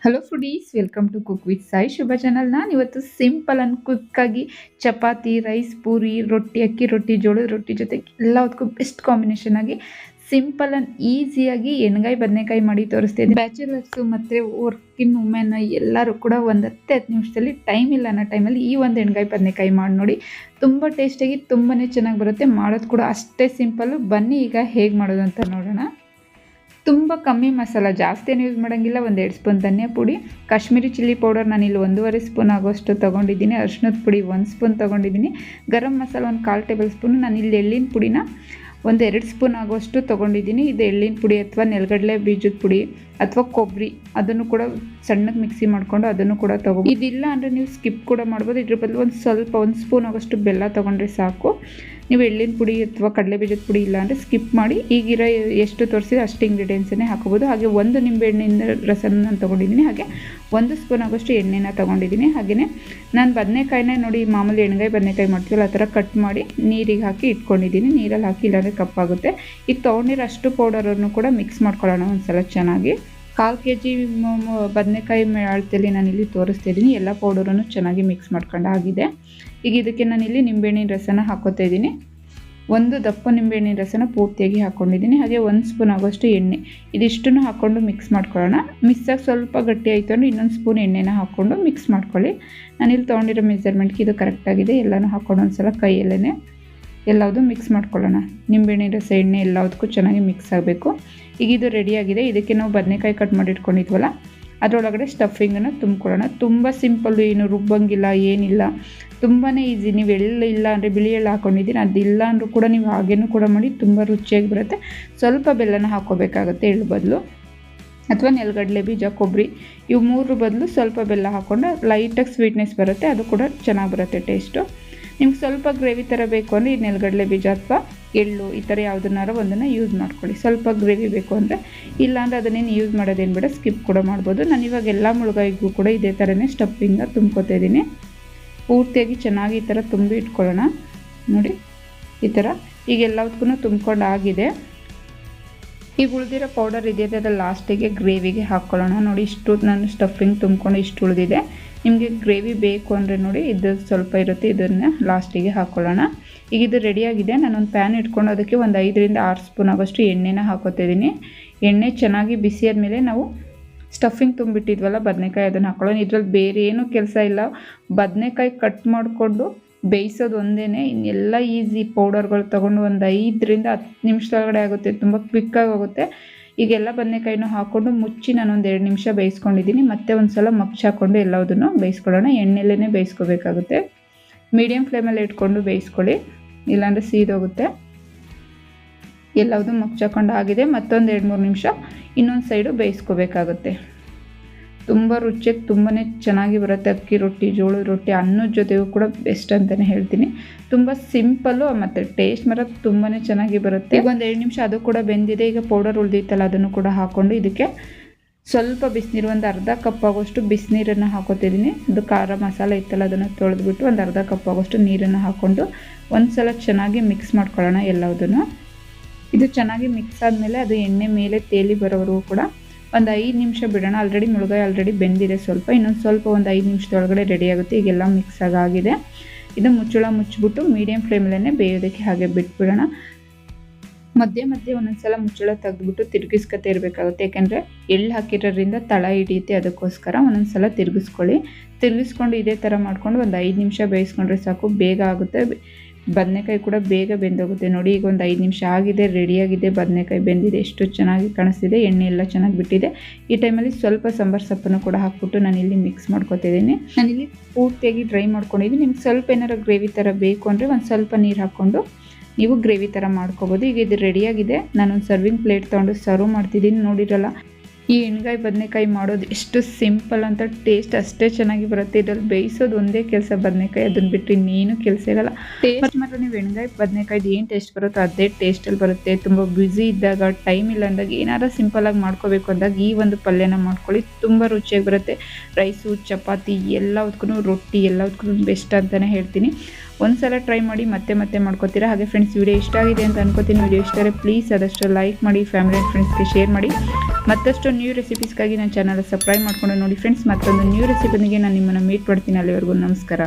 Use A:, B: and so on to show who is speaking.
A: Hello foodies, welcome to cook with Sai Shubha channel. ನಾನು ಇವತ್ತು simple and ಕ್ವಿಕ್ಕಾಗಿ ಚಪಾತಿ, ರೈಸ್, ಪೂರಿ, ರೊಟ್ಟಿ, ಅಕ್ಕಿ ರೊಟ್ಟಿ, ಜೋಳದ ರೊಟ್ಟಿ ಜೊತೆಗೆ ಎಲ್ಲದಕ್ಕೂ ಬೆಸ್ಟ್ ಕಾಂಬಿನೇಷನ್ ಆಗಿ ಸಿಂಪಲ್ ಆ್ಯಂಡ್ ಈಸಿಯಾಗಿ ಎಣ್ಗಾಯಿ ಬದನೆಕಾಯಿ ಮಾಡಿ ತೋರಿಸ್ತಿದ್ದೆ. ಬ್ಯಾಚುಲರ್ಸು ಮತ್ತು ವರ್ಕಿಂಗ್ ವುಮೆನ್ ಎಲ್ಲರೂ ಕೂಡ ಒಂದು 10 ನಿಮಿಷದಲ್ಲಿ ಟೈಮ್ ಇಲ್ಲ ಅನ್ನೋ ಟೈಮಲ್ಲಿ ಈ ಒಂದು ಎಣ್ಗಾಯಿ ಬದನೆಕಾಯಿ ಮಾಡಿ ನೋಡಿ. ತುಂಬ ಟೇಸ್ಟಾಗಿ ತುಂಬಾ ಚೆನ್ನಾಗಿ ಬರುತ್ತೆ. ಮಾಡೋದು ಕೂಡ ಅಷ್ಟೇ ಸಿಂಪಲ್ಲು. ಬನ್ನಿ ಈಗ ಹೇಗೆ ಮಾಡೋದು ಅಂತ ನೋಡೋಣ. ತುಂಬ ಕಮ್ಮಿ ಮಸಾಲ, ಜಾಸ್ತಿ ಏನು ಯೂಸ್ ಮಾಡೋಂಗಿಲ್ಲ. 1-2 ಸ್ಪೂನ್ ಧನಿಯಾ ಪುಡಿ, ಕಾಶ್ಮೀರಿ ಚಿಲ್ಲಿ ಪೌಡರ್ ನಾನಿಲ್ಲಿ 1.5 ಸ್ಪೂನ್ ಆಗೋಷ್ಟು ತೊಗೊಂಡಿದ್ದೀನಿ. ಅರಿಶಿಣದ ಪುಡಿ 1 ಸ್ಪೂನ್ ತೊಗೊಂಡಿದ್ದೀನಿ. Garam masala 1/4 table spoon. ನಾನಿಲ್ಲಿ ಎಳ್ಳಿನ ಪುಡಿನ 1-2 ಸ್ಪೂನ್ ಆಗೋಷ್ಟು ತೊಗೊಂಡಿದ್ದೀನಿ. ಇದು ಎಳ್ಳಿನ ಪುಡಿ ಅಥವಾ ನೆಲಗಡಲೆ ಬೀಜದ ಪುಡಿ ಅಥವಾ ಕೊಬ್ಬರಿ, ಅದನ್ನು ಕೂಡ ಸಣ್ಣಗೆ ಮಿಕ್ಸಿ ಮಾಡಿಕೊಂಡು ಅದನ್ನು ಕೂಡ ತೊಗೊಬೋದು. ಇದಿಲ್ಲ ಅಂದರೆ ನೀವು ಸ್ಕಿಪ್ ಕೂಡ ಮಾಡ್ಬೋದು. ಇದ್ರ ಬದಲು ಒಂದು ಸ್ಪೂನ್ ಆಗೋಷ್ಟು ಬೆಲ್ಲ ತೊಗೊಂಡ್ರೆ ಸಾಕು. ನೀವು ಎಳ್ಳಿನ ಪುಡಿ ಅಥವಾ ಕಡಲೆ ಬೀಜದ ಪುಡಿ ಇಲ್ಲ ಅಂದರೆ ಸ್ಕಿಪ್ ಮಾಡಿ ಈಗಿರೋ ಎಷ್ಟು ತೋರಿಸಿದ್ರೆ ಅಷ್ಟು ಇಂಗ್ರೀಡಿಯೆಂಟ್ಸನ್ನೇ ಹಾಕೋಬೋದು. ಹಾಗೆ 1 ನಿಂಬೆಹಣ್ಣಿನ ರಸನ ನಾನು ತೊಗೊಂಡಿದ್ದೀನಿ. ಹಾಗೆ 1 ಸ್ಪೂನ್ ಆಗೋಷ್ಟು ಎಣ್ಣೆನ ತೊಗೊಂಡಿದ್ದೀನಿ. ಹಾಗೆಯೇ ನಾನು ಬದನೆಕಾಯಿನ ನೋಡಿ, ಮಾಮೂಲಿ ಎಣ್ಗಾಯಿ ಬದನೆಕಾಯಿ ಮಾಡ್ತೀವಲ್ಲ ಆ ಥರ ಕಟ್ ಮಾಡಿ ನೀರಿಗೆ ಹಾಕಿ ಇಟ್ಕೊಂಡಿದ್ದೀನಿ. ನೀರಲ್ಲಿ ಹಾಕಿ ಇಲ್ಲಾಂದರೆ ಕಪ್ಪಾಗುತ್ತೆ. ಈಗ ತೊಗೊಂಡಿರೋ ಅಷ್ಟು ಪೌಡರನ್ನು ಕೂಡ ಮಿಕ್ಸ್ ಮಾಡ್ಕೊಳ್ಳೋಣ ಒಂದ್ಸಲ ಚೆನ್ನಾಗಿ. 1/4 kg ಬದನೆಕಾಯಿ ಅಳತೆಯಲ್ಲಿ ನಾನಿಲ್ಲಿ ತೋರಿಸ್ತಿದ್ದೀನಿ. ಎಲ್ಲ ಪೌಡರನ್ನು ಚೆನ್ನಾಗಿ ಮಿಕ್ಸ್ ಮಾಡ್ಕೊಂಡು ಆಗಿದೆ. ಈಗ ಇದಕ್ಕೆ ನಾನಿಲ್ಲಿ ನಿಂಬೆಹಣ್ಣಿನ ರಸನ ಹಾಕೋತಾ ಇದ್ದೀನಿ. 1 ದಪ್ಪ ನಿಂಬೆಹಣ್ಣಿನ ರಸನ ಪೂರ್ತಿಯಾಗಿ ಹಾಕ್ಕೊಂಡಿದ್ದೀನಿ. ಹಾಗೆ 1 ಸ್ಪೂನ್ ಆಗೋಷ್ಟು ಎಣ್ಣೆ, ಇದಿಷ್ಟನ್ನು ಹಾಕ್ಕೊಂಡು ಮಿಕ್ಸ್ ಮಾಡ್ಕೊಳ್ಳೋಣ. ಮಿಕ್ಸಾಗಿ ಸ್ವಲ್ಪ ಗಟ್ಟಿ ಆಯಿತು ಅಂದರೆ ಇನ್ನೊಂದು ಸ್ಪೂನ್ ಎಣ್ಣೆನ ಹಾಕ್ಕೊಂಡು ಮಿಕ್ಸ್ ಮಾಡ್ಕೊಳ್ಳಿ. ನಾನಿಲ್ಲಿ ತೊಗೊಂಡಿರೋ ಮೆಜರ್ಮೆಂಟ್ಗೆ ಇದು ಕರೆಕ್ಟಾಗಿದೆ. ಎಲ್ಲನೂ ಹಾಕ್ಕೊಂಡು ಒಂದ್ಸಲ ಕೈಯಲ್ಲೇ ಎಲ್ಲದೂ ಮಿಕ್ಸ್ ಮಾಡ್ಕೊಳ್ಳೋಣ. ನಿಂಬೆಹಣ್ಣಿನ ರಸ, ಎಣ್ಣೆ ಎಲ್ಲದಕ್ಕೂ ಚೆನ್ನಾಗಿ ಮಿಕ್ಸ್ ಆಗಬೇಕು. ಈಗ ಇದು ರೆಡಿಯಾಗಿದೆ. ಇದಕ್ಕೆ ನಾವು ಬದನೆಕಾಯಿ ಕಟ್ ಮಾಡಿ ಇಟ್ಕೊಂಡಿದ್ವಲ್ಲ ಅದರೊಳಗಡೆ ಸ್ಟಫಿಂಗನ್ನು ತುಂಬ್ಕೊಳ್ಳೋಣ. ತುಂಬ ಸಿಂಪಲ್ಲು, ಏನು ರುಬ್ಬಂಗಿಲ್ಲ, ಏನಿಲ್ಲ, ತುಂಬಾ ಈಸಿ. ನೀವು ಎಳ್ಳು ಇಲ್ಲ ಅಂದರೆ ಬಿಳಿ ಎಳ್ಳು ಹಾಕ್ಕೊಂಡಿದ್ದೀನಿ, ಅದಿಲ್ಲ ಅಂದರೂ ಕೂಡ ನೀವು ಹಾಗೇನೂ ಕೂಡ ಮಾಡಿ ತುಂಬ ರುಚಿಯಾಗಿ ಬರುತ್ತೆ. ಸ್ವಲ್ಪ ಬೆಲ್ಲನ ಹಾಕ್ಕೋಬೇಕಾಗುತ್ತೆ ಎಳ್ಳು ಬದಲು, ಅಥವಾ ನೆಲಗಡಲೆ ಬೀಜ, ಕೊಬ್ಬರಿ, ಇವು 3 ಬದಲು ಸ್ವಲ್ಪ ಬೆಲ್ಲ ಹಾಕ್ಕೊಂಡು ಲೈಟಾಗಿ ಸ್ವೀಟ್ನೆಸ್ ಬರುತ್ತೆ. ಅದು ಕೂಡ ಚೆನ್ನಾಗಿ ಬರುತ್ತೆ ಟೇಸ್ಟು. ನಿಮ್ಗೆ ಸ್ವಲ್ಪ ಗ್ರೇವಿ ಥರ ಬೇಕು ಅಂದರೆ ಈ ನೆಲಗಡಲೆ ಬೀಜ ಅಥವಾ ಎಳ್ಳು ಈ ಥರ ಯಾವುದನ್ನಾರು ಒಂದನ್ನು ಯೂಸ್ ಮಾಡ್ಕೊಳ್ಳಿ. ಸ್ವಲ್ಪ ಗ್ರೇವಿ ಬೇಕು ಅಂದರೆ, ಇಲ್ಲಾಂದರೆ ಅದನ್ನೇನು ಯೂಸ್ ಮಾಡೋದೇನು ಬೇಡ, ಸ್ಕಿಪ್ ಕೂಡ ಮಾಡ್ಬೋದು. ನಾನು ಇವಾಗ ಎಲ್ಲ ಮುಳುಗಾಯಿಗೂ ಕೂಡ ಇದೇ ಥರನೇ ಸ್ಟಫಿಂಗ ತುಂಬ್ಕೊತಾ ಇದ್ದೀನಿ. ಪೂರ್ತಿಯಾಗಿ ಚೆನ್ನಾಗಿ ಈ ಥರ ತುಂಬಿ ಇಟ್ಕೊಳ್ಳೋಣ. ನೋಡಿ ಈ ಥರ ಈಗ ಎಲ್ಲದಕ್ಕೂ ತುಂಬ್ಕೊಂಡು ಆಗಿದೆ. ಈಗ ಉಳಿದಿರೋ ಪೌಡರ್ ಇದೆಯಲ್ಲ ಅದರ ಲಾಸ್ಟಿಗೆ ಗ್ರೇವಿಗೆ ಹಾಕ್ಕೊಳ್ಳೋಣ. ನೋಡಿ ಇಷ್ಟು ನಾನು ಸ್ಟಫಿಂಗ್ ತುಂಬ್ಕೊಂಡು ಇಷ್ಟು ಉಳಿದಿದೆ. ನಿಮಗೆ ಗ್ರೇವಿ ಬೇಕು ಅಂದರೆ ನೋಡಿ ಇದು ಸ್ವಲ್ಪ ಇರುತ್ತೆ, ಇದನ್ನು ಲಾಸ್ಟಿಗೆ ಹಾಕ್ಕೊಳ್ಳೋಣ. ಈಗ ಇದು ರೆಡಿಯಾಗಿದೆ. ನಾನೊಂದು ಪ್ಯಾನ್ ಇಟ್ಕೊಂಡು ಅದಕ್ಕೆ ಒಂದು 5-6 ಸ್ಪೂನ್ ಆಗೋಷ್ಟು ಎಣ್ಣೆನ ಹಾಕೋತಾ ಇದ್ದೀನಿ. ಎಣ್ಣೆ ಚೆನ್ನಾಗಿ ಬಿಸಿ ಆದಮೇಲೆ ನಾವು ಸ್ಟಫಿಂಗ್ ತುಂಬಿಟ್ಟಿದ್ವಲ್ಲ ಬದನೆಕಾಯಿ, ಅದನ್ನು ಹಾಕ್ಕೊಳ್ಳೋಣ. ಇದ್ರಲ್ಲಿ ಬೇರೆ ಏನೂ ಕೆಲಸ ಇಲ್ಲ. ಬದನೆಕಾಯಿ ಕಟ್ ಮಾಡಿಕೊಂಡು ಬೇಯಿಸೋದು ಒಂದೇ, ಇನ್ನೆಲ್ಲ ಈಸಿ. ಪೌಡರ್ಗಳು ತೊಗೊಂಡು ಒಂದು 5-10 ನಿಮಿಷದೊಳಗಡೆ ಆಗುತ್ತೆ. ತುಂಬ ಕ್ವಿಕ್ಕಾಗಿ ಹೋಗುತ್ತೆ. ಈಗೆಲ್ಲ ಬದನೆಕಾಯಿನೂ ಹಾಕ್ಕೊಂಡು ಮುಚ್ಚಿ ನಾನೊಂದು 2 ನಿಮಿಷ ಬೇಯಿಸ್ಕೊಂಡಿದ್ದೀನಿ. ಮತ್ತೆ ಒಂದು ಸಲ ಮಗ್ಚ್ ಹಾಕ್ಕೊಂಡು ಎಲ್ಲದನ್ನು ಬೇಯಿಸ್ಕೊಳ್ಳೋಣ. ಎಣ್ಣೆಲ್ಲೇ ಬೇಯಿಸ್ಕೋಬೇಕಾಗುತ್ತೆ. ಮೀಡಿಯಮ್ ಫ್ಲೇಮಲ್ಲಿ ಇಟ್ಕೊಂಡು ಬೇಯಿಸ್ಕೊಳ್ಳಿ, ಇಲ್ಲಾಂದರೆ ಸೀದೋಗುತ್ತೆ. ಎಲ್ಲದೂ ಮಗ್ಚ್ ಹಾಕ್ಕೊಂಡು ಆಗಿದೆ. ಮತ್ತೊಂದು 2-3 ನಿಮಿಷ ಇನ್ನೊಂದು ಸೈಡು ಬೇಯಿಸ್ಕೋಬೇಕಾಗುತ್ತೆ. ತುಂಬ ರುಚಿಯಾಗಿ ತುಂಬಾ ಚೆನ್ನಾಗಿ ಬರುತ್ತೆ. ಅಕ್ಕಿ ರೊಟ್ಟಿ, ಜೋಳದ ರೊಟ್ಟಿ, ಅನ್ನದ ಜೊತೆಗೂ ಕೂಡ ಬೆಸ್ಟ್ ಅಂತಲೇ ಹೇಳ್ತೀನಿ. ತುಂಬ ಸಿಂಪಲ್ಲು ಮತ್ತು ಟೇಸ್ಟ್ ಮಾತ್ರ ತುಂಬಾ ಚೆನ್ನಾಗಿ ಬರುತ್ತೆ. ಈಗ ಒಂದು 2 ನಿಮಿಷ ಅದು ಕೂಡ ಬೆಂದಿದೆ. ಈಗ ಪೌಡರ್ ಉಳಿದಿತ್ತಲ್ಲ ಅದನ್ನು ಕೂಡ ಹಾಕ್ಕೊಂಡು ಇದಕ್ಕೆ ಸ್ವಲ್ಪ ಬಿಸಿನೀರು, ಒಂದು ಅರ್ಧ ಕಪ್ ಆಗೋಷ್ಟು ಬಿಸಿನೀರನ್ನು ಹಾಕೋತಿದ್ದೀನಿ. ಅದು ಖಾರ ಮಸಾಲೆ ಇತ್ತಲ್ಲ ಅದನ್ನು ತೊಳೆದ್ಬಿಟ್ಟು ಒಂದು ಅರ್ಧ ಕಪ್ ಆಗೋಷ್ಟು ನೀರನ್ನು ಹಾಕ್ಕೊಂಡು ಒಂದು ಸಲ ಚೆನ್ನಾಗಿ ಮಿಕ್ಸ್ ಮಾಡ್ಕೊಳ್ಳೋಣ ಎಲ್ಲದನ್ನು. ಇದು ಚೆನ್ನಾಗಿ ಮಿಕ್ಸ್ ಆದಮೇಲೆ ಅದು ಎಣ್ಣೆ ಮೇಲೆ ತೇಲಿ ಬರೋವರೆಗೂ ಕೂಡ ಒಂದು 5 ನಿಮಿಷ ಬಿಡೋಣ. ಮುಳುಗಾಯಿ ಆಲ್ರೆಡಿ ಬೆಂದಿದೆ ಸ್ವಲ್ಪ. ಇನ್ನೊಂದು ಸ್ವಲ್ಪ ಒಂದು 5 ನಿಮಿಷದೊಳಗಡೆ ರೆಡಿ ಆಗುತ್ತೆ. ಈಗೆಲ್ಲ ಮಿಕ್ಸ್ ಆಗಿದೆ. ಇದು ಮುಚ್ಚಳ ಮುಚ್ಚಿಬಿಟ್ಟು ಮೀಡಿಯಮ್ ಫ್ಲೇಮಲ್ಲೇ ಬೇಯೋದಕ್ಕೆ ಹಾಗೆ ಬಿಟ್ಬಿಡೋಣ. ಮಧ್ಯೆ ಒಂದೊಂದು ಸಲ ಮುಚ್ಚಳ ತೆಗೆದ್ಬಿಟ್ಟು ತಿರುಗಿಸ್ಕೊತಾ ಇರಬೇಕಾಗುತ್ತೆ. ಯಾಕೆಂದರೆ ಎಳ್ಳು ಹಾಕಿರೋದ್ರಿಂದ ತಳ ಹಿಡಿಯುತ್ತೆ, ಅದಕ್ಕೋಸ್ಕರ ಒಂದೊಂದು ಸಲ ತಿರುಗಿಸ್ಕೊಂಡು ಇದೇ ಥರ ಮಾಡ್ಕೊಂಡು ಒಂದು 5 ನಿಮಿಷ ಬೇಯಿಸ್ಕೊಂಡ್ರೆ ಸಾಕು, ಬೇಗ ಆಗುತ್ತೆ. ಬದನೆಕಾಯಿ ಕೂಡ ಬೇಗ ಬೆಂದೋಗುತ್ತೆ. ನೋಡಿ ಈಗ ಒಂದು 5 ನಿಮಿಷ ಆಗಿದೆ, ರೆಡಿಯಾಗಿದೆ. ಬದನೆಕಾಯಿ ಬೆಂದಿದೆ, ಎಷ್ಟು ಚೆನ್ನಾಗಿ ಕಾಣಿಸ್ತಿದೆ. ಎಣ್ಣೆ ಎಲ್ಲ ಚೆನ್ನಾಗಿ ಬಿಟ್ಟಿದೆ. ಈ ಟೈಮಲ್ಲಿ ಸ್ವಲ್ಪ ಸಾಂಬಾರು ಸೊಪ್ಪನ್ನು ಕೂಡ ಹಾಕ್ಬಿಟ್ಟು ನಾನಿಲ್ಲಿ ಮಿಕ್ಸ್ ಮಾಡ್ಕೊತಿದ್ದೀನಿ. ನಾನಿಲ್ಲಿ ಪೂರ್ತಿಯಾಗಿ ಡ್ರೈ ಮಾಡ್ಕೊಂಡಿದ್ದೀನಿ. ನಿಮ್ಗೆ ಸ್ವಲ್ಪ ಏನಾರು ಗ್ರೇವಿ ಥರ ಬೇಕು ಅಂದರೆ ಒಂದು ಸ್ವಲ್ಪ ನೀರು ಹಾಕ್ಕೊಂಡು ನೀವು ಗ್ರೇವಿ ಥರ ಮಾಡ್ಕೋಬೋದು. ಈಗ ಇದು ರೆಡಿಯಾಗಿದೆ. ನಾನೊಂದು ಸರ್ವಿಂಗ್ ಪ್ಲೇಟ್ ತೊಗೊಂಡು ಸರ್ವ್ ಮಾಡ್ತಿದ್ದೀನಿ. ನೋಡಿರಲ್ಲ ಈ ಎಣ್ಗಾಯಿ ಬದನೆಕಾಯಿ ಮಾಡೋದು ಎಷ್ಟು ಸಿಂಪಲ್ ಅಂತ, ಟೇಸ್ಟ್ ಅಷ್ಟೇ ಚೆನ್ನಾಗಿ ಬರುತ್ತೆ. ಇದರಲ್ಲಿ ಬೇಯಿಸೋದು ಒಂದೇ ಕೆಲಸ ಬದನೆಕಾಯಿ, ಅದನ್ನು ಬಿಟ್ಟು ಇನ್ನೇನು ಕೆಲಸ ಇರಲ್ಲ. ಟೇಸ್ಟ್ ಮಾತ್ರ ನೀವು ಎಣ್ಗಾಯಿ ಬದನೆಕಾಯ್ದು ಏನು ಟೇಸ್ಟ್ ಬರುತ್ತೋ ಅದೇ ಟೇಸ್ಟಲ್ಲಿ ಬರುತ್ತೆ. ತುಂಬ ಬ್ಯುಸಿ ಇದ್ದಾಗ, ಟೈಮ್ ಇಲ್ಲ ಅಂದಾಗ, ಏನಾರು ಸಿಂಪಲಾಗಿ ಮಾಡ್ಕೋಬೇಕು ಅಂದಾಗ ಈ ಒಂದು ಪಲ್ಯನ ಮಾಡ್ಕೊಳ್ಳಿ, ತುಂಬ ರುಚಿಯಾಗಿ ಬರುತ್ತೆ. ರೈಸು, ಚಪಾತಿ ಎಲ್ಲದಕ್ಕೂ, ರೊಟ್ಟಿ ಎಲ್ಲದಕ್ಕೂ ಬೆಸ್ಟ್ ಅಂತಲೇ ಹೇಳ್ತೀನಿ. ಒಂದ್ಸಲ ಟ್ರೈ ಮಾಡಿ ಮತ್ತೆ ಮತ್ತೆ ಮಾಡ್ಕೋತೀರಾ. ಹಾಗೆ ಫ್ರೆಂಡ್ಸ್ ವಿಡಿಯೋ ಇಷ್ಟ ಆಗಿದೆ ಅಂತ ಅನ್ಕೋತೀನಿ. ವಿಡಿಯೋ ಇಷ್ಟ ಆದರೆ ಪ್ಲೀಸ್ ಆದಷ್ಟು ಲೈಕ್ ಮಾಡಿ, ಫ್ಯಾಮಿಲಿ ಆ್ಯಂಡ್ ಫ್ರೆಂಡ್ಸ್ಗೆ ಶೇರ್ ಮಾಡಿ. ಮತ್ತಷ್ಟು ನ್ಯೂ ರೆಸಿಪೀಸ್ಗಾಗಿ ನನ್ನ ಚಾನಲ್ ಸಬ್ಸ್ಕ್ರೈಬ್ ಮಾಡ್ಕೊಂಡು ನೋಡಿ ಫ್ರೆಂಡ್ಸ್. ಮತ್ತೊಂದು ನ್ಯೂ ರೆಸಿಪಿಗೆ ನಾನು ನಿಮ್ಮನ್ನು ಮೀಟ್ ಮಾಡ್ತೀನಿ. ಅಲ್ಲಿವರೆಗೂ ನಮಸ್ಕಾರ.